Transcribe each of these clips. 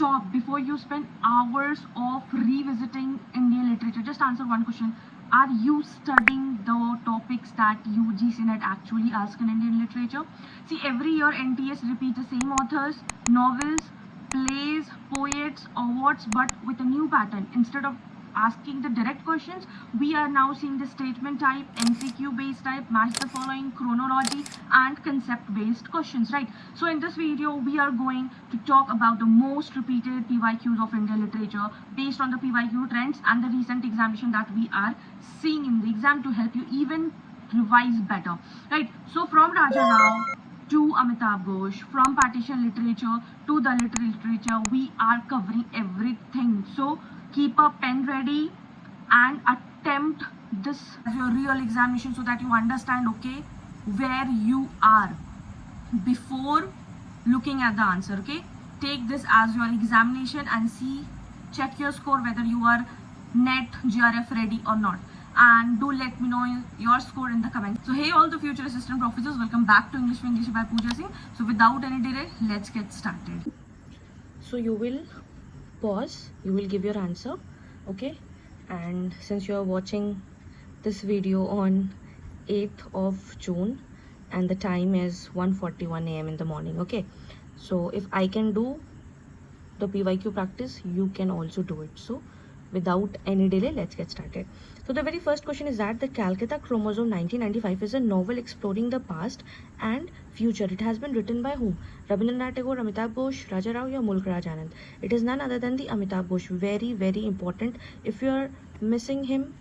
stop before you spend hours of revisiting Indian literature. Just answer one question. Are you studying the topics that UGC NET actually asks in Indian literature? See, every year NTS repeats the same authors, novels, plays, poets, awards, but with a new pattern. Instead of asking the direct questions, we are now seeing the statement type, MCQ based type, match the following, chronology, and concept based questions, right? So in this video we are going to talk about the most repeated PYQs of Indian literature based on the PYQ trends and the recent examination that we are seeing in the exam to help you even revise better, right? So from Raja Rao to Amitabh Ghosh, from partition literature to the literature, we are covering everything. So keep a pen ready and attempt this as your real examination so that you understand, okay, where you are before looking at the answer. Okay, take this as your examination and see, check your score whether you are net GRF ready or not, and do let me know your score in the comments. So hey all the future assistant professors, welcome back to English for English by Pooja Singh. So without any delay, let's get started. So you will pause, you will give your answer, okay? And since you are watching this video on 8th of June and the time is 1:41 a.m. in the morning, okay? So if I can do the PYQ practice, you can also do it. So without any delay, let's get started. So the very first question is that the Calcutta Chromosome 1995 is a novel exploring the past and future. It has been written by whom? Rabindranath Tagore, Amitabh Ghosh, Raja Rao, or Mulk Raj Anand? It is none other than the Amitabh Ghosh. Very, very important. If you are missing him,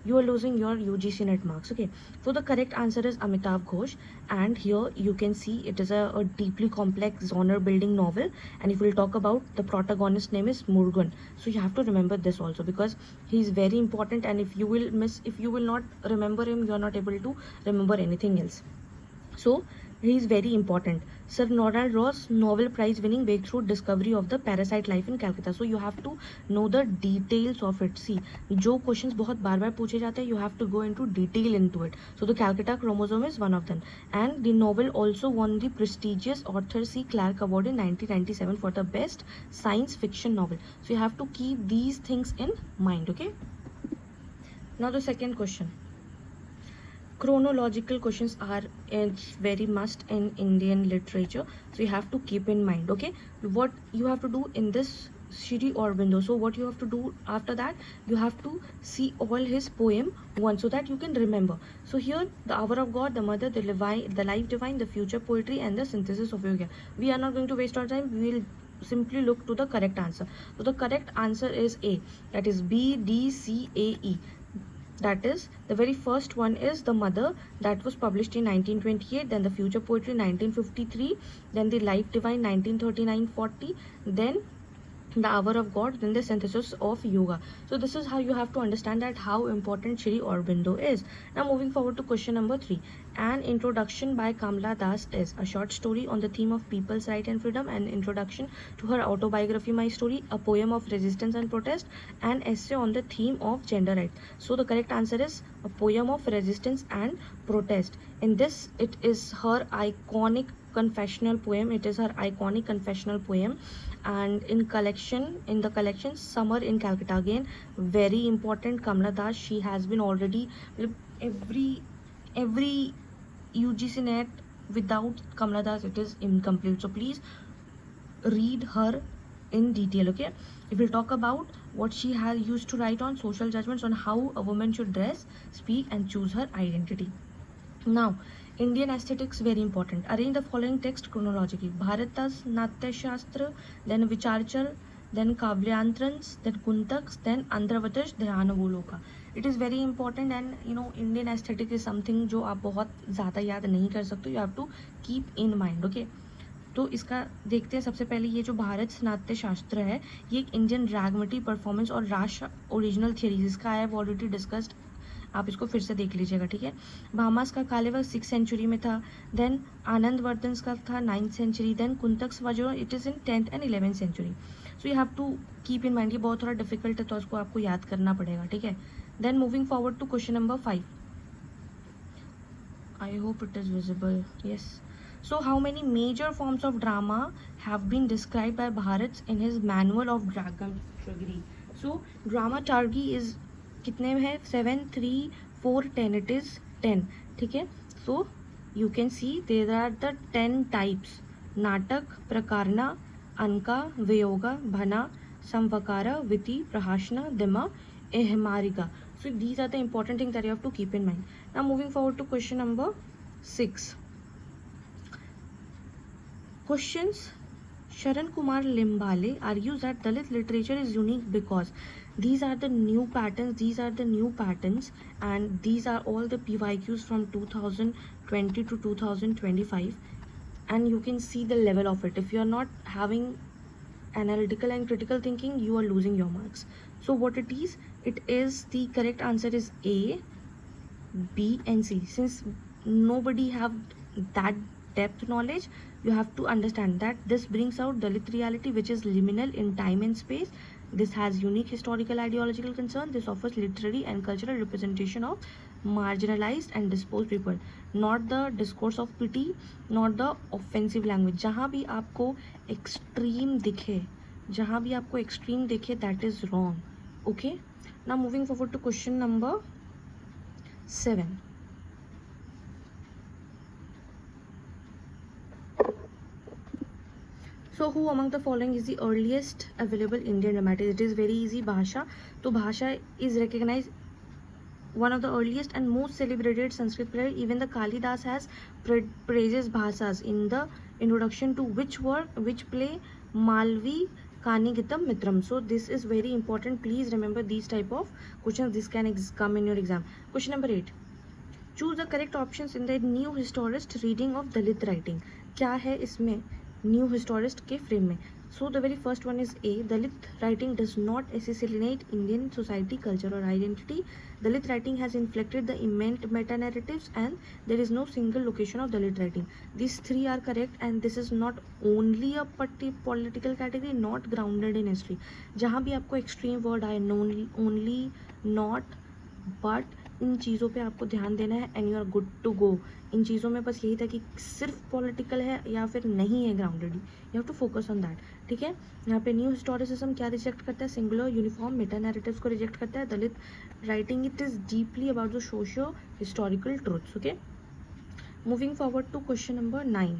you are losing your UGC NET marks. Okay, so the correct answer is Amitabh Ghosh, and here you can see it is a deeply complex genre building novel, and if we'll talk about the protagonist name is Murugan, so you have to remember this also because he is very important, and if you will not remember him, you are not able to remember anything else. So he is very important. Sir Norman Ross Nobel Prize winning breakthrough discovery of the parasite life in Calcutta. So you have to know the details of it. See, जो questions बहुत बार बार पूछे जाते हैं, you have to go into detail into it. So the Calcutta Chromosome is one of them, and the novel also won the prestigious Arthur C. Clarke Award in 1997 for the best science fiction novel. So you have to keep these things in mind. Okay. Now the second question. Chronological questions are very must in Indian literature, so you have to keep in mind. Okay, what you have to do in this Shri Aurobindo, so what you have to do after that, you have to see all his poem once so that you can remember. So here, the Hour of God, the Mother, the Life Divine, the Future Poetry, and the Synthesis of Yoga. We are not going to waste our time, we will simply look to the correct answer. So the correct answer is A, that is BDCAE. That is, the very first one is The Mother, that was published in 1928, then The Future Poetry 1953, then The Life Divine 1939-40, then The Hour of God, then The Synthesis of Yoga. So this is how you have to understand that how important Shri Aurobindo is. Now moving forward to question number 3. An Introduction by Kamala Das is a short story on the theme of people's right and freedom, an introduction to her autobiography My Story, a poem of resistance and protest, an essay on the theme of gender rights. So the correct answer is a poem of resistance and protest. In this, it is her iconic confessional poem. It is her iconic confessional poem, and in the collection Summer in Calcutta, again very important, Kamala Das. She has been already every UGC NET, without Kamala Das it is incomplete, so please read her in detail. Okay, if we'll talk about what she has used to write on social judgments on how a woman should dress, speak, and choose her identity. Now Indian aesthetics, very important. Arrange the following text chronologically: Bharatas Natya Shastra, then Vicharchal, then Kavyantrans, then Kuntaks, then Andravatash, Dhyanavoloka. It is very important, and you know Indian aesthetic is something जो आप बहुत ज़्यादा याद नहीं कर सकते. You have to keep in mind. Okay. तो इसका देखते हैं. सबसे पहले ये जो भारत नाट्य शास्त्र है, ये एक इंडियन ड्रैगमेटी परफॉर्मेंस और राष्ट्र ओरिजिनल थियरीज, इसका आई हैव ऑलरेडी डिस्कस्ड, आप इसको फिर से देख लीजिएगा. ठीक है. भामास का कालेवर 6th सेंचुरी में था, देन आनंद वर्धन का था 9th सेंचुरी, देन कुंतक्स was it is in 10th and 11th century. So you have to keep in mind. ये बहुत थोड़ा डिफिकल्ट है तो उसको आपको याद करना पड़ेगा. ठीक है. Then moving forward to question number 5. I hope it is visible. Yes. So how many major forms of drama have been described by Bharat in his manual of dramaturgy? So dramaturgy is कितने है 7 3 4 10, it is 10. ठीक है. So you can see there are the 10 types: नाटक, प्रकारना, अनका, वियोगा, भना, samvakara, viti, prahashna, dima, ehmarika. So these are the important things that you have to keep in mind. Now moving forward to question number 6. Questions. Sharan Kumar Limbale argues that Dalit literature is unique because these are the new patterns, and these are all the PYQs from 2020 to 2025, and you can see the level of it. If you are not having analytical and critical thinking, you are losing your marks. So what it is the correct answer is A, B and C. Since nobody have that depth knowledge, you have to understand that this brings out Dalit reality, which is liminal in time and space. This has unique historical ideological concern. This offers literary and cultural representation of marginalized and disposed people, not the discourse of pity, not the offensive language. जहाँ भी आपको extreme दिखे, that is wrong. Okay. Now moving forward to question number 7. So who among the following is the earliest available Indian dramatist? It is very easy. Bhasha. So Bhasha is recognized one of the earliest and most celebrated Sanskrit player. Even the Kalidas has praises Bhasas in the introduction to which play? Malvi Kanigitam Mitram. So this is very important. Please remember these type of questions. This can come in your exam. Question number 8. Choose the correct options in the new historist reading of Dalit writing. क्या है इसमें new historist के frame में? So the very first one is A. Dalit writing does not assassinate Indian society, culture or identity. Dalit writing has inflected the immense meta narratives, and there is no single location of Dalit writing. These three are correct, and this is not only a political category, not grounded in history. जहाँ भी आपको extreme word आए, only, not, but, इन चीज़ों पे आपको ध्यान देना है and you are good to go. इन चीज़ों में बस यही था कि सिर्फ पॉलिटिकल है या फिर नहीं है grounded, you have to focus on that. ठीक है. यहाँ पे न्यू हिस्टोरिसिज्म क्या रिजेक्ट करता है? सिंगुलर यूनिफॉर्म मेटा नैरेटिव्स को रिजेक्ट करता है. Dalit writing it is deeply about the socio historical truths. Okay. Moving forward to question number 9.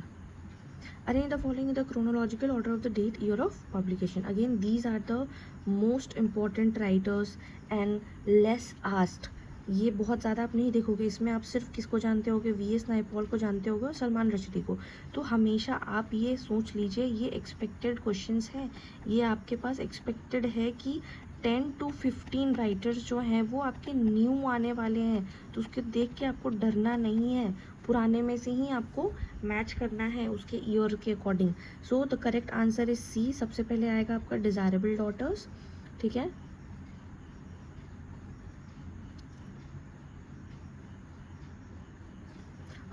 Arrange the following in the chronological order of the date, year of publication. Again, these are the most important writers and less asked. ये बहुत ज़्यादा आप नहीं देखोगे. इसमें आप सिर्फ किसको जानते होगे? VS नायपॉल को जानते होगे और सलमान रश्दी को. तो हमेशा आप ये सोच लीजिए, ये एक्सपेक्टेड क्वेश्चंस हैं. ये आपके पास एक्सपेक्टेड है कि 10 to 15 राइटर्स जो हैं वो आपके न्यू आने वाले हैं. तो उसके देख के आपको डरना नहीं है. पुराने में से ही आपको मैच करना है उसके ईयर के according. So the correct answer is C. सबसे पहले आएगा आपका डिज़ायरेबल डॉटर्स. ठीक है.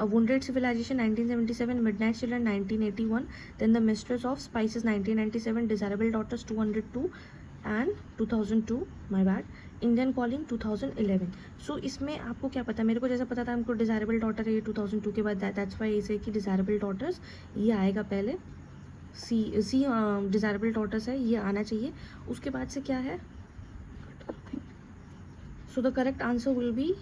A Wounded Civilization 1977, Midnight Children 1981, then The Mistress of Spices 1997, Desirable Daughters 202 and 2002, my bad, Indian Calling 2011. So इसमें आपको क्या पता? मेरे को जैसा पता था हमको डिज़ायरेबल डॉटर है ये 2002 के बाद. दैट्स वाई इसे कि डिज़ायरेबल डॉटर्स ये आएगा पहले. सी डिज़ायरेबल डॉटर्स है, ये आना चाहिए. उसके बाद से क्या है? So the correct answer will be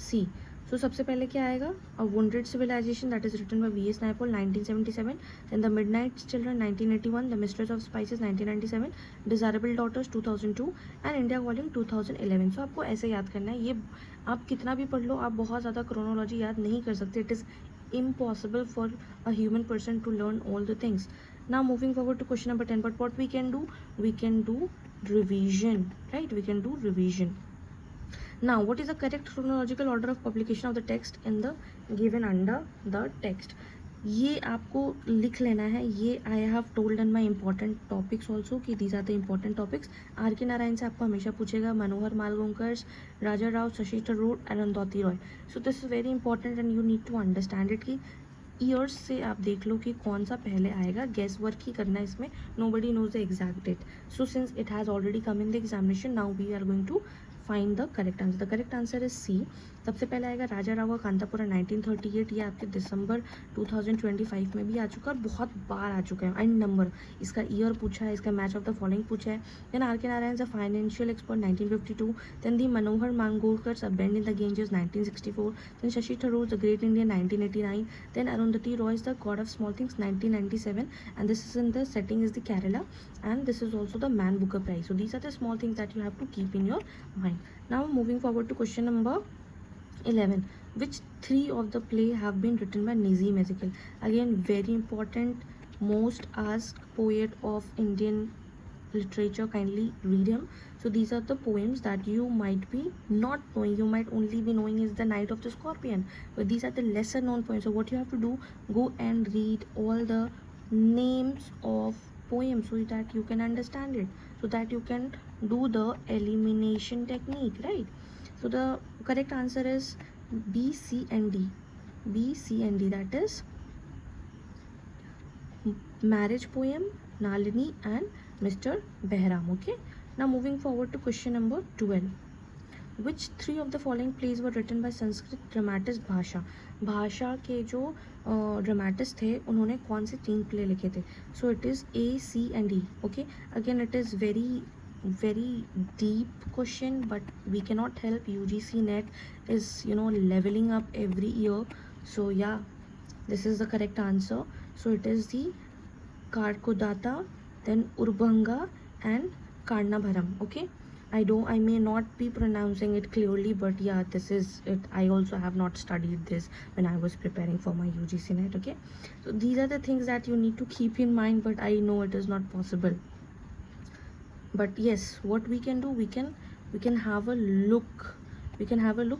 C. तो सबसे पहले क्या आएगा? A wounded civilization that is written by VS Naipaul 1977, then the midnight children 1981, the mistress of spices 1997, desirable daughters 2002 and India calling 2011. So आपको ऐसे याद करना है. ये आप कितना भी पढ़ लो, आप बहुत ज़्यादा क्रोनोलॉजी याद नहीं कर सकते. It is impossible for a human person to learn all the things. Now moving forward to question number 10. But what we can do? We can do revision, right? We can do revision. Now, what is the correct chronological order of publication of the text in the given under the text? ये आपको लिख लेना है. ये I have told in my important topics also कि these are the important topics. R.K. Narayan से आपको हमेशा पूछेगा, Manohar Malgonkar, Raja Rao, Shashi Tharoor, Arundhati Roy. So this is very important and you need to understand it कि ईयर्स से आप देख लो कि कौन सा पहले आएगा. गेस वर्क ही करना है इसमें. Nobody knows the exact date. So since it has already come in the examination, now we are going to find the correct answer. The correct answer is C. सबसे पहले आएगा राजा राव का कांतापुरा 1938, ये आपके दिसंबर 2025 में भी आ चुका है और बहुत बार आ चुका है। एंड नंबर, इसका ईयर पूछा है, इसका मैच ऑफ द फॉलोइंग पूछा है। Then R K Narayan a financial expert 1952, then the Manohar Malgonkar a bend in the Ganges 1964, then Shashi Tharoor the great Indian 1989, then Arundhati Roy the god of small things 1997, and this is in the setting is the Kerala, and this is also the Man Booker Prize. So these are the small things that you have to keep in your mind. Now moving forward to question number 11. Which three of the play have been written by Nazim Ezekiel? Again, very important, most asked poet of Indian literature. Kindly read him. So these are the poems that you might be not knowing. You might only be knowing is The Night of the Scorpion, but these are the lesser known poems. So what you have to do, go and read all the names of poems so that you can understand it, so that you can do the elimination technique, right? So the correct answer is B, C and D. B, C and D, that is marriage poem, Nalini and Mr. Behram. Okay, now moving forward to question number 12. Which three of the following plays were written by Sanskrit dramatist भाषा? भाषा के जो dramatist थे उन्होंने कौन से 3 play लिखे थे? So it is A, C and D. Okay, again it is very deep question, but we cannot help. UGC net is leveling up every year, so yeah, this is the correct answer. So it is the Karkodata, then Urbanga and Karnabharam. Okay, I may not be pronouncing it clearly, but yeah, this is it. I also have not studied this when I was preparing for my UGC net. Okay, so these are the things that you need to keep in mind, but I know it is not possible. But yes, what we can do, we can have a look,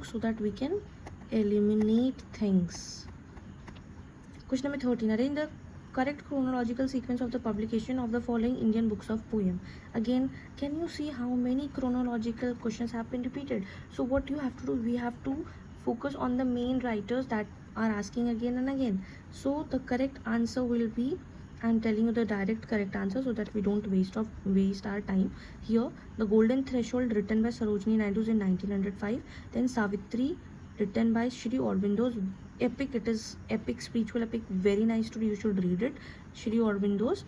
so that we can eliminate things. Question number 13. Arrange the correct chronological sequence of the publication of the following Indian books of poem. Again, can you see how many chronological questions have been repeated? So what you have to do, we have to focus on the main writers that are asking again and again. So the correct answer will be, I'm telling you the direct correct answer so that we don't waste our time here. The Golden Threshold, written by Sarojini Naidu in 1905. Then Savitri, written by Shri Aurobindo's epic. It is epic, spiritual epic, very nice to read. You should read it. Shri Aurobindo's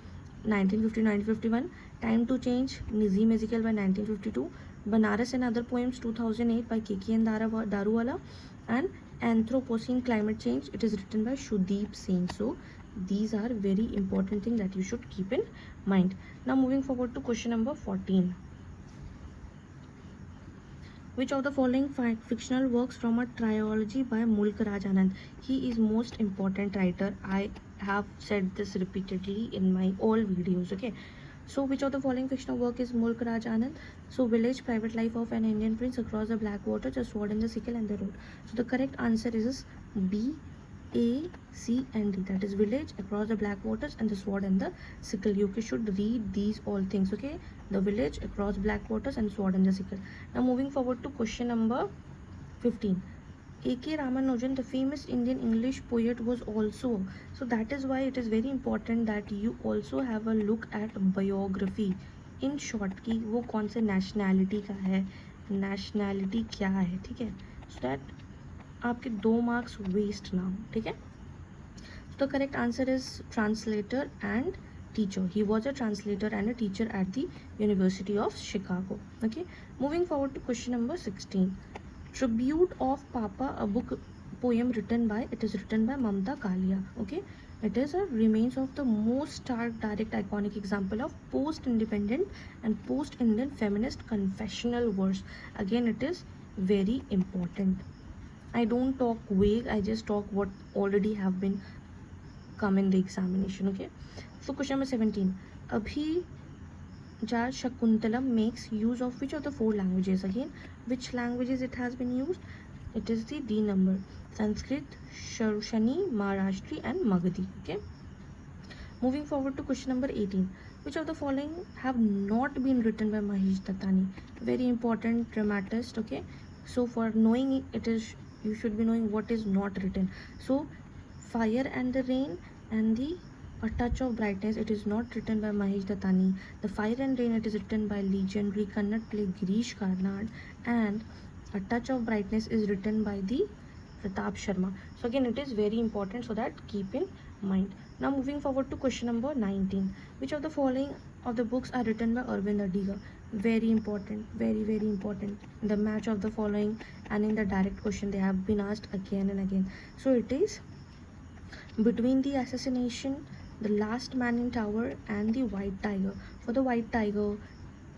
1950-1951. Time to Change, Nazim Ezekiel by 1952. Banaras and Other Poems 2008 by K.K. and Daruwala. And Anthropocene Climate Change, it is written by Shudeep Singh. So these are very important things that you should keep in mind. Now moving forward to question number 14. Which of the following fictional works from a trilogy by Mulk Raj Anand? He is most important writer. I have said this repeatedly in my all videos. Okay, so which of the following fictional work is Mulk Raj Anand? So Village, Private Life of an Indian Prince, Across the Black Water, The Sword and the Sickle, and The Road. So the correct answer is B, A, C and D, that is Village, Across the Black Waters and The Sword and the Sickle. You should read these all things. Okay, The Village, Across Black Waters and Sword and the Sickle. Now moving forward to question number 15. A.K. Ramanujan, the famous Indian English poet, was also, so that is why it is very important that you also have a look at biography in short, कि वो कौन से nationality का है, nationality क्या है, ठीक है, so that आपके 2 marks waste ना हो, ठीक है. So the correct answer is translator and teacher. He was a translator and a teacher at the University of Chicago. Okay, moving forward to question number 16. Tribute of Papa, a poem written by Mamta Kalia. Okay, it is a remains of the most stark, direct, iconic example of post-independent and post-Indian feminist confessional verse. Again, it is very important. I don't talk vague, I just talk what already have been come in the examination. Okay, so question number 17. Abhi Jar Shakuntalam makes use of which of the 4 languages? Again, which languages it has been used? It is the D number: Sanskrit, Sharushani, Maharashtri and Magadhi. Okay, moving forward to question number 18. Which of the following have not been written by Mahesh Dattani? Very important dramatist. Okay, so for knowing it is, you should be knowing what is not written. So Fire and the Rain and the A Touch of Brightness, it is not written by Mahesh Dattani. The Fire and Rain, it is written by legendary Kannada play Girish Karnad, and A Touch of Brightness is written by the Pratap Sharma. So again, it is very important, so that keep in mind. Now moving forward to question number 19. Which of the following of the books are written by Arvind Adiga? Very important, very important. The match of the following, and in the direct question they have been asked again and again. So it is Between the Assassination, The Last Man in Tower, and The White Tiger. For The White Tiger,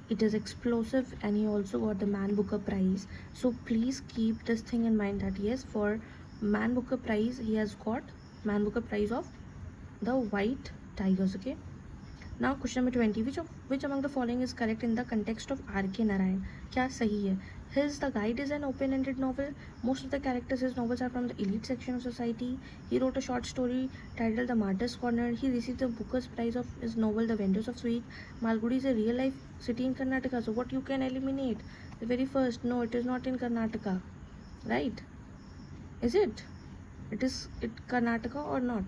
it is explosive, and he also got the Man Booker Prize. So please keep this thing in mind, that yes, for Man Booker Prize he has got Man Booker Prize of The White Tigers. Okay. Now question number 20. Which among the following is correct in the context of R.K. Narayan? क्या सही है? His The Guide is an open-ended novel. Most of the characters his novels are from the elite section of society. He wrote a short story titled The Martyr's Corner. He received the Booker's Prize of his novel The Vendors of Sweet. Malgudi is a real-life city in Karnataka. So what you can eliminate? The very first. No, it is not in Karnataka. Right? Is it? It Karnataka or not?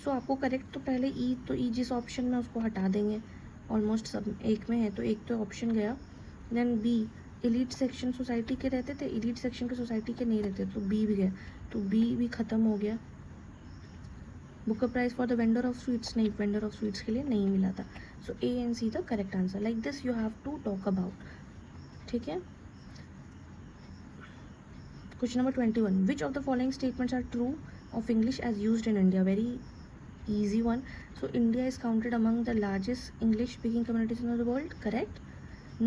सो आपको correct तो पहले ई, तो ई जिस option में उसको हटा देंगे, almost सब एक में है, तो एक तो ऑप्शन गया. Then B, elite section society के रहते थे, एलीट सेक्शन के सोसाइटी के नहीं रहते, तो बी भी गया, तो बी भी ख़त्म हो गया. Booker prize for the vendor of sweets, नहीं, वेंडर ऑफ स्वीट्स के लिए नहीं मिला था. So A and C the correct answer. Like this you have to talk about. ठीक है. Question number 21. Which of the following statements are true of English as used in India? Very easy one. So India is counted among the largest English speaking communities in the world. Correct.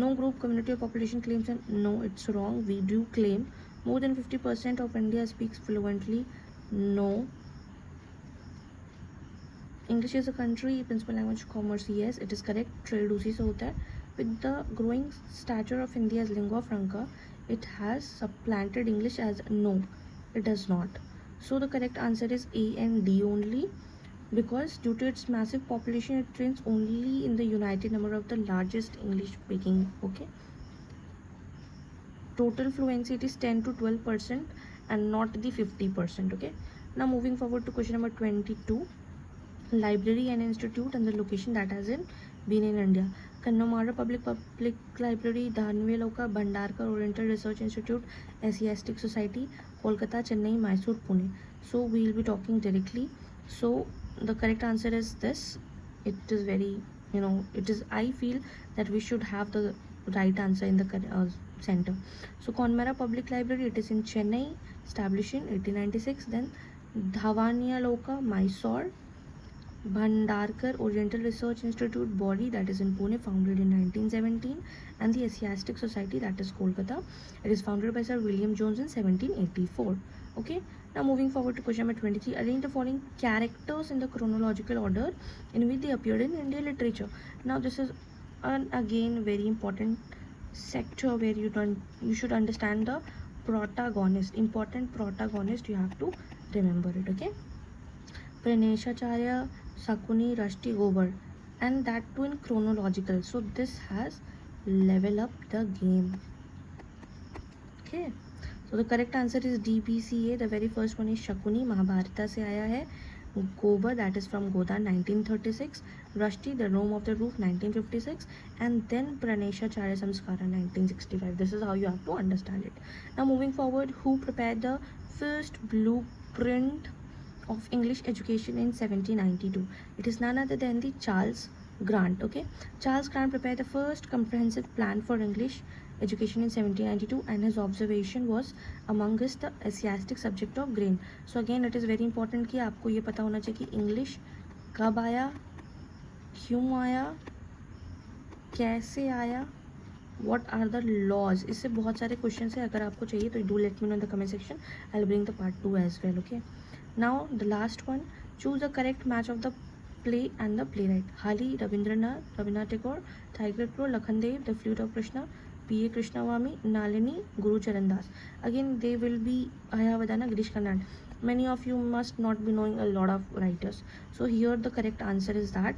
No group, community or population claims, and no, it's wrong. We do claim more than 50% of India speaks fluently. No. English is a country, principal language commerce. Yes, it is correct. Trade उसी से होता है. With the growing stature of India as lingua franca, it has supplanted English as no, it does not. So the correct answer is A and D only, because due to its massive population it trains only in the united number of the largest English speaking. Okay. Total fluency it is 10 to 12% and not the 50%. Okay. Now moving forward to question number 22. Library and institute and the location that has been in India. Kannamara Public Library, Dhanveloka, Bhandarkar Oriental Research Institute, Asiatic Society, Kolkata, Chennai, Mysore, Pune. So we will be talking directly. So the correct answer is this. It is very, I feel that we should have the right answer in the center. So Conmara Public Library, it is in Chennai, established in 1896. Then Dhanveloka, Mysore. Bhandarkar Oriental Research Institute body, that is in Pune, founded in 1917, and the Asiatic Society, that is Kolkata, it is founded by Sir William Jones in 1784. Okay. Now moving forward to question number 23. Arrange the following characters in the chronological order in which they appeared in Indian literature. Now this is again very important sector where you should understand the protagonist. Important protagonist, you have to remember it. Okay. Praneshacharya, Sakuni, Rashti, Gobar, and that too in chronological. So this has level up the game. Okay. So the correct answer is DBCA. The very first one is Shakuni, Mahabharata से आया है. Gobar, that is from Godan, 1936. Rashti, The Rome of the Roof, 1956. And then Praneshacharya Samskara, 1965. This is how you have to understand it. Now moving forward, who prepared the first blueprint of English education in 1792? It is none other than the Charles Grant. Okay. Charles Grant prepared the first comprehensive plan for English education in 1792, and his observation was amongst the Asiatic subject of grain. So again it is very important कि आपको ये पता होना चाहिए कि English कब आया, क्यों आया, कैसे आया, what are the laws. इससे बहुत सारे क्वेश्चन है. अगर आपको चाहिए तो do let me know in the comment section. I'll bring the part 2 as well. Okay. Now the last one. Choose the correct match of the play and the playwright. Hali, Rabindranath Tagore, Tiger Crow, Lakhandev, The Flute of Krishna, P.A. Krishnavami, Nalini, Guru Charan Das. Again they will be Hayavadana, Girish Karnad. Many of you must not be knowing a lot of writers. So here the correct answer is that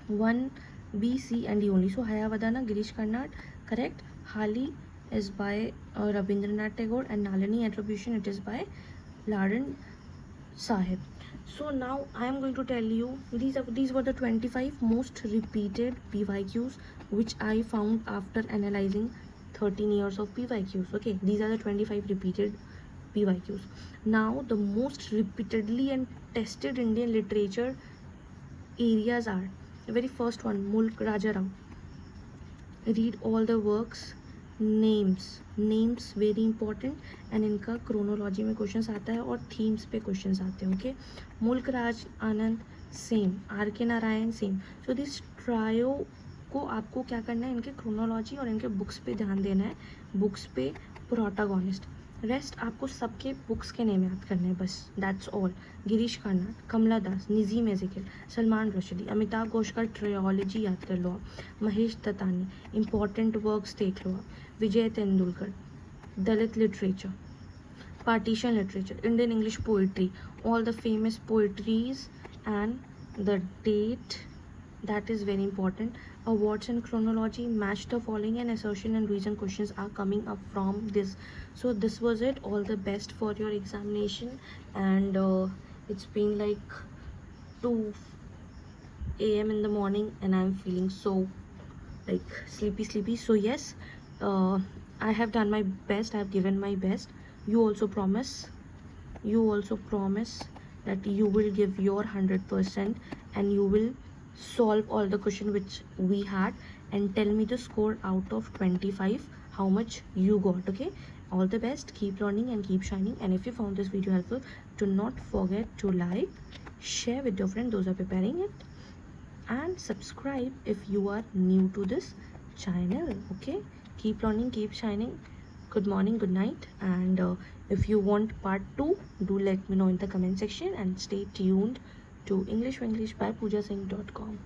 1, B, C and D only. So Hayavadana, Girish Karnad, correct. Hali is by Rabindranath Tagore, and Nalini attribution, it is by Laran Sahib. So now I am going to tell you these were the 25 most repeated PYQs which I found after analyzing 13 years of PYQs. Okay, these are the 25 repeated PYQs. Now the most repeatedly and tested Indian literature areas are, the very first one, Mulk Raja Rao. Read all the works. Names very important, and इनका chronology में questions आता है और themes पे questions आते हैं. Okay, मुल्क Raj Anand same, are K Narayan same. So this trio को आपको क्या करना है, इनके chronology और इनके books पे ध्यान देना है, books पे protagonist. रेस्ट आपको सबके बुक्स के नेम याद करने हैं बस, दैट्स ऑल. गिरीश कर्नाड, कमला दास, निज़ीम एज़ेकियल, सलमान रश्दी, अमिताभ घोष का ट्रायोलॉजी याद कर लो आप, महेश दत्तानी, इम्पॉर्टेंट वर्क्स देख लो आप, विजय तेंदुलकर, दलित literature, partition literature, Indian English poetry, all the famous poetries, and the date, that is very important. Awards and chronology, match the following, and assertion and reason questions are coming up from this. So this was it. All the best for your examination, and it's been like 2 a.m. in the morning and I'm feeling so like sleepy. So yes, I have done my best, I have given my best. You also promise that you will give your 100% and you will solve all the question which we had, and tell me the score out of 25, how much you got. Okay, all the best, keep learning and keep shining. And if you found this video helpful, do not forget to like, share with your friend, those are preparing it, and subscribe if you are new to this channel. Okay, keep learning, keep shining. Good morning, good night, and if you want part 2, do let me know in the comment section, and stay tuned to English by PoojaSingh.com.